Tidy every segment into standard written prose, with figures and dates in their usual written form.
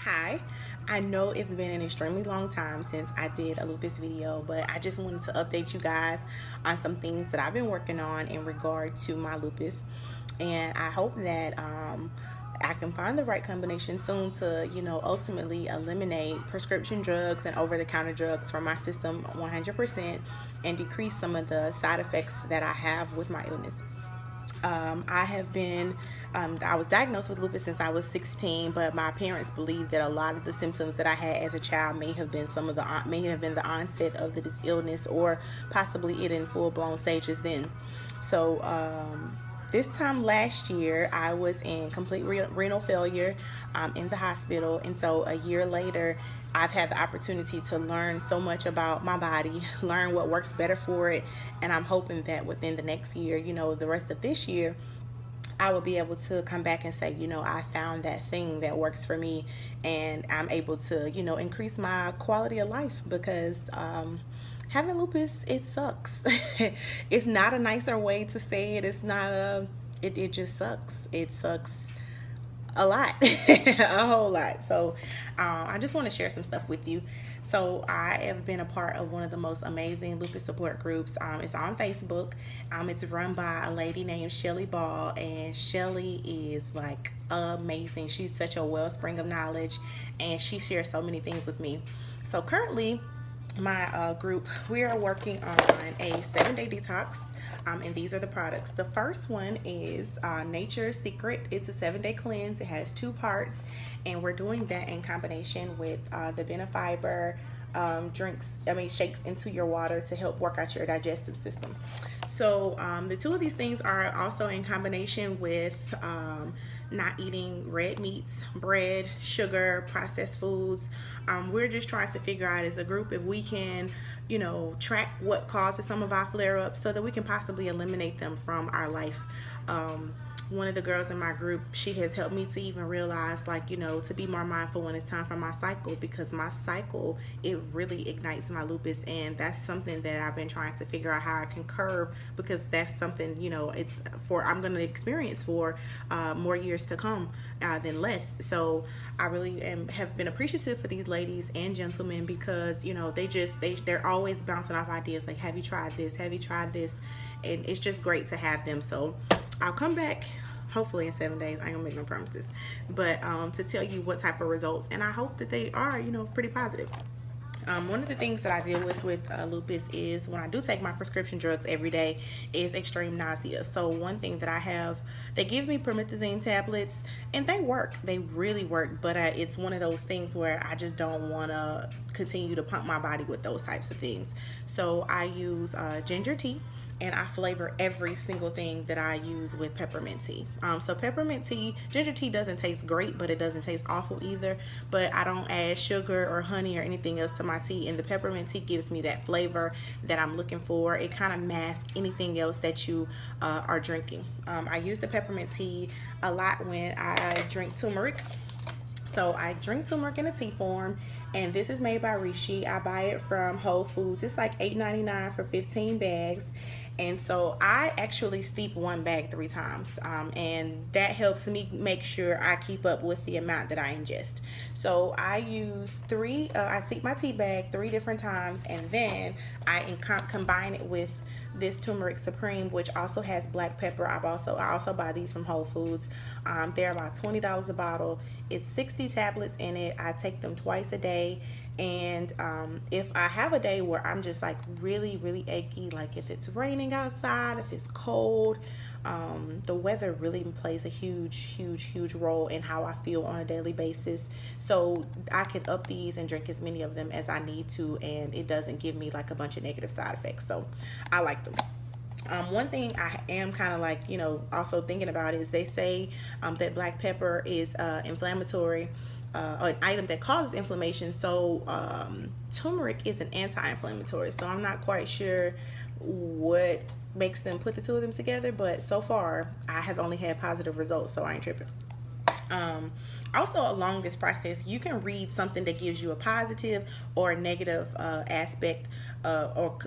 Hi, I know it's been an extremely long time since I did a lupus video, but I just wanted to update you guys on some things that I've been working on in regard to my lupus. And I hope that I can find the right combination soon to, ultimately eliminate prescription drugs and over the counter drugs from my system 100% and decrease some of the side effects that I have with my illness. I was diagnosed with lupus since I was 16, but my parents believed that a lot of the symptoms that I had as a child may have been the onset of this illness, or possibly it in full blown stages then. So this time last year, I was in complete renal failure in the hospital, and so a year later, I've had the opportunity to learn so much about my body, learn what works better for it, and I'm hoping that within the next year, the rest of this year, I will be able to come back and say, I found that thing that works for me, and I'm able to, increase my quality of life because having lupus, it sucks. It's not a nicer way to say it. It's not it just sucks. It sucks a lot, a whole lot. So I just want to share some stuff with you. So I have been a part of one of the most amazing lupus support groups. It's on Facebook. It's run by a lady named Shelly Ball, and Shelly is like amazing. She's such a wellspring of knowledge, and she shares so many things with me. So currently, my group, we are working on a 7-day detox, and these are the products. The first one is Nature's Secret. It's a 7-day cleanse. It has 2 parts, and we're doing that in combination with the Benefiber shakes into your water to help work out your digestive system. So the 2 of these things are also in combination with not eating red meats, bread, sugar, processed foods. We're just trying to figure out as a group if we can, track what causes some of our flare-ups so that we can possibly eliminate them from our life. One of the girls in my group, she has helped me to even realize, to be more mindful when it's time for my cycle, because my cycle, it really ignites my lupus, and that's something that I've been trying to figure out how I can curb, because that's something, I'm going to experience for more years to come than less. So I really have been appreciative for these ladies and gentlemen, because they're always bouncing off ideas like, have you tried this, have you tried this, and it's just great to have them. So I'll come back hopefully in 7 days. I ain't gonna make no promises, but to tell you what type of results, and I hope that they are pretty positive. One of the things that I deal with lupus is, when I do take my prescription drugs every day, is extreme nausea. So one thing that I have, they give me promethazine tablets, and they work. They really work, but it's one of those things where I just don't want to continue to pump my body with those types of things. So I use ginger tea, and I flavor every single thing that I use with peppermint tea. So peppermint tea, ginger tea doesn't taste great, but it doesn't taste awful either. But I don't add sugar or honey or anything else to my tea, and the peppermint tea gives me that flavor that I'm looking for. It kind of masks anything else that you are drinking. I use the peppermint tea a lot when I drink turmeric. So I drink turmeric in a tea form, and this is made by Rishi. I buy it from Whole Foods. It's like $8.99 for 15 bags. And so I actually steep 1 bag 3 times, and that helps me make sure I keep up with the amount that I ingest. So I use I steep my tea bag 3 different times, and then I combine it with this turmeric supreme, which also has black pepper. I also buy these from Whole Foods. They're about $20 a bottle. It's 60 tablets in it. I take them twice a day. And if I have a day where I'm just like really, really achy, like if it's raining outside, if it's cold, the weather really plays a huge role in how I feel on a daily basis. So I can up these and drink as many of them as I need to, and it doesn't give me like a bunch of negative side effects. So I like them. One thing I am kind of like, also thinking about is, they say that black pepper is inflammatory, an item that causes inflammation. So turmeric is an anti-inflammatory. So I'm not quite sure what makes them put the 2 of them together, but so far I have only had positive results, so I ain't tripping. Also, along this process, you can read something that gives you a positive or a negative aspect or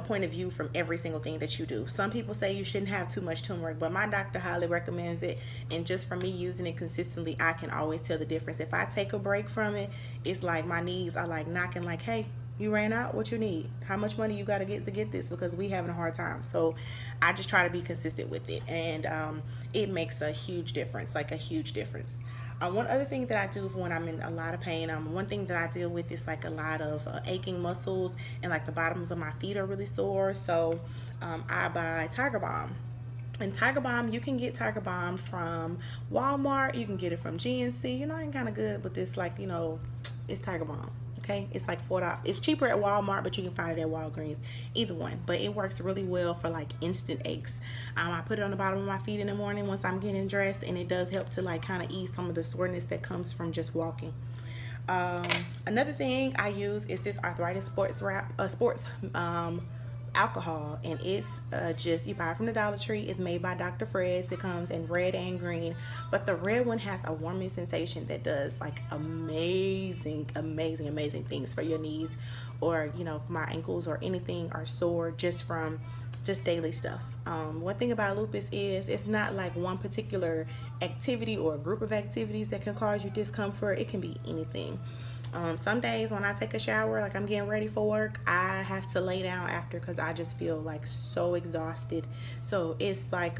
point of view from every single thing that you do. Some people say you shouldn't have too much turmeric, but my doctor highly recommends it, and just from me using it consistently, I can always tell the difference. If I take a break from it, it's like my knees are like knocking, like, hey, you ran out, what you need, how much money you got to get this, because we having a hard time. So I just try to be consistent with it, and it makes a huge difference, like a huge difference. One other thing that I do for when I'm in a lot of pain, one thing that I deal with is like a lot of aching muscles, and like the bottoms of my feet are really sore. So I buy Tiger Balm. And Tiger Balm, you can get Tiger Balm from Walmart. You can get it from GNC. I ain't kind of good, but this, like, it's Tiger Balm. Okay, it's like $4. It's cheaper at Walmart, but you can find it at Walgreens. Either one, but it works really well for like instant aches. I put it on the bottom of my feet in the morning once I'm getting dressed, and it does help to like kind of ease some of the soreness that comes from just walking. Another thing I use is this arthritis sports alcohol, and it's just, you buy it from the Dollar Tree. It's made by Dr. Fred's. It comes in red and green, but the red one has a warming sensation that does like amazing things for your knees, or if my ankles or anything are sore just from daily stuff. One thing about lupus is it's not like one particular activity or a group of activities that can cause you discomfort. It can be anything. Some days when I take a shower, like I'm getting ready for work, I have to lay down after because I just feel like so exhausted. So it's like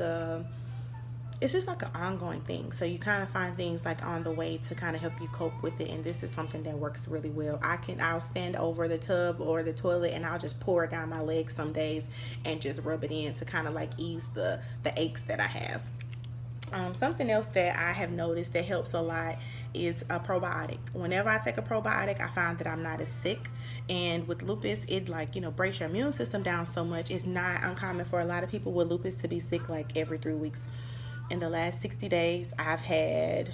it's just like an ongoing thing. So you kind of find things like on the way to kind of help you cope with it, and this is something that works really well. I'll stand over the tub or the toilet, and I'll just pour it down my legs some days and just rub it in to kind of like ease the aches that I have. Something else that I have noticed that helps a lot is a probiotic. Whenever I take a probiotic, I find that I'm not as sick. And with lupus, it like, breaks your immune system down so much. It's not uncommon for a lot of people with lupus to be sick like every 3 weeks. In the last 60 days, I've had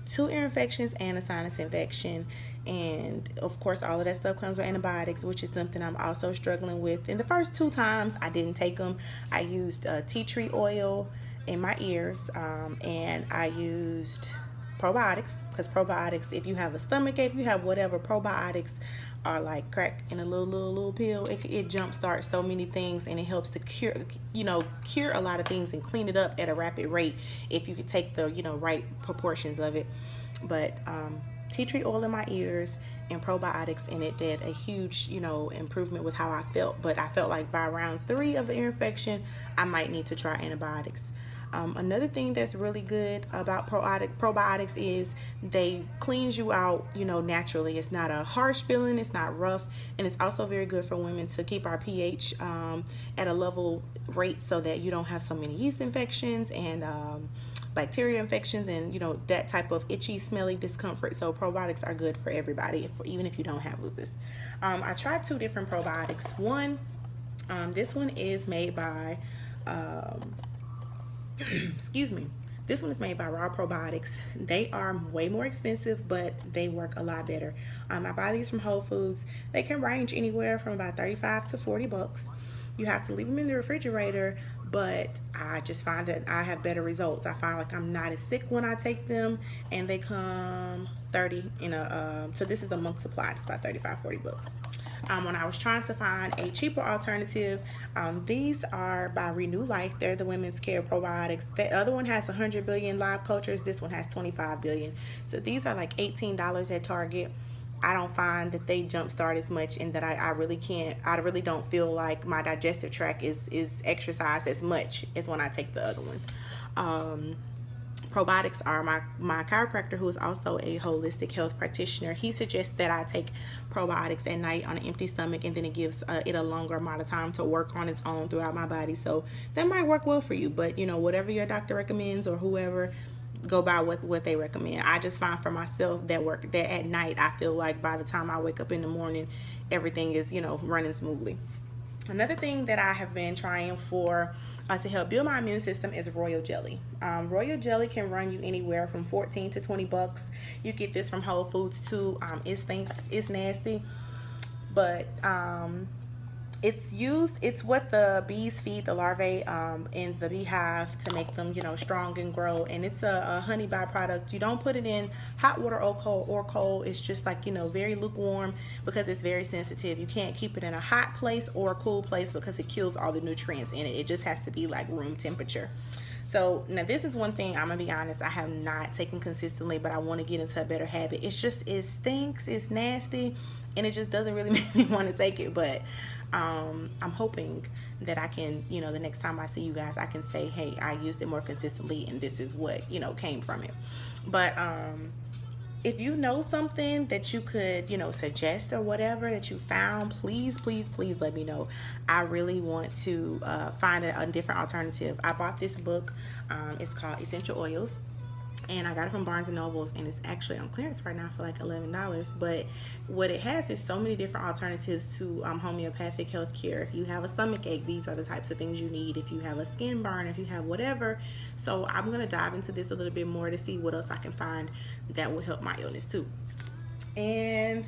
2 ear infections and a sinus infection, and of course all of that stuff comes with antibiotics, which is something I'm also struggling with. In the first 2 times I didn't take them. I used tea tree oil in my ears, and I used probiotics, because probiotics, if you have a stomach ache, if you have whatever, probiotics are like crack in a little pill. It jumpstarts so many things, and it helps to cure a lot of things and clean it up at a rapid rate if you could take the right proportions of it. But tea tree oil in my ears and probiotics, and it did a huge improvement with how I felt. But I felt like by round 3 of the ear infection, I might need to try antibiotics. Another thing that's really good about probiotics is they cleans you out, naturally. It's not a harsh feeling, it's not rough, and it's also very good for women to keep our pH at a level rate so that you don't have so many yeast infections and bacteria infections and that type of itchy, smelly discomfort. So probiotics are good for everybody, even if you don't have lupus. I tried 2 different probiotics. This one is made by excuse me. This one is made by Raw Probiotics. They are way more expensive, but they work a lot better. I buy these from Whole Foods. They can range anywhere from about $35 to $40. You have to leave them in the refrigerator, but I just find that I have better results. I find like I'm not as sick when I take them, and they come 30 in a so this is a month supply. It's about $35-$40. When I was trying to find a cheaper alternative, these are by Renew Life. They're the women's care probiotics. The other one has 100 billion live cultures. This one has 25 billion. So these are like $18 at Target. I don't find that they jumpstart as much, and that I really don't feel like my digestive tract is exercised as much as when I take the other ones. Probiotics are my chiropractor, who is also a holistic health practitioner. He suggests that I take probiotics at night on an empty stomach, and then it gives it a longer amount of time to work on its own throughout my body. So that might work well for you, but whatever your doctor recommends or whoever, go by what they recommend. I just find for myself that at night I feel like by the time I wake up in the morning, everything is running smoothly. Another thing that I have been trying for to help build my immune system is royal jelly. Royal jelly can run you anywhere from $14 to $20. You get this from Whole Foods too. It stinks, it's nasty, but It's what the bees feed the larvae in the beehive to make them, you know, strong and grow. And it's a honey byproduct. You don't put it in hot water or cold. It's just like, you know, very lukewarm, because it's very sensitive. You can't keep it in a hot place or a cool place because it kills all the nutrients in it. It just has to be like room temperature. So now this is one thing I'm gonna be honest, I have not taken consistently, but I want to get into a better habit. It's just, it stinks, it's nasty, and it just doesn't really make me want to take it. But I'm hoping that I can, you know, the next time I see you guys, I can say, hey, I used it more consistently and this is what, you know, came from it. But if you know something that you could, you know, suggest or whatever that you found, please, please, please let me know. I really want to find a different alternative. I bought this book. It's called Essential Oils, and I got it from Barnes and Nobles, and it's actually on clearance right now for like $11. But what it has is so many different alternatives to homeopathic healthcare. If you have a stomach ache, these are the types of things you need. If you have a skin burn, if you have whatever. So I'm gonna dive into this a little bit more to see what else I can find that will help my illness too. And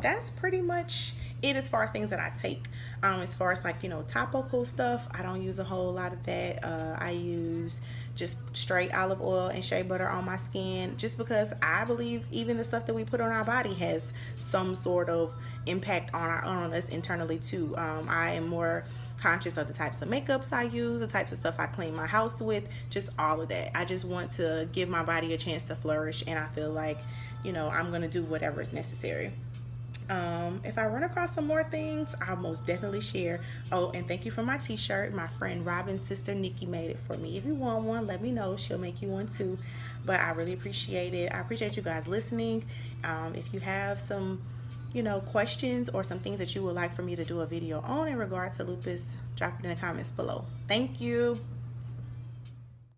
that's pretty much it as far as things that I take. As far as like, you know, topical stuff, I don't use a whole lot of that. I use just straight olive oil and shea butter on my skin, just because I believe even the stuff that we put on our body has some sort of impact on us internally too. I am more conscious of the types of makeups I use, the types of stuff I clean my house with, just all of that. I just want to give my body a chance to flourish, and I feel like, you know, I'm gonna do whatever is necessary. If I run across some more things, I'll most definitely share. Oh, and thank you for my t-shirt. My friend Robin's sister Nikki made it for me. If you want one, let me know. She'll make you one too. But I really appreciate it. I appreciate you guys listening. If you have some, you know, questions or some things that you would like for me to do a video on in regard to lupus, drop it in the comments below. Thank you.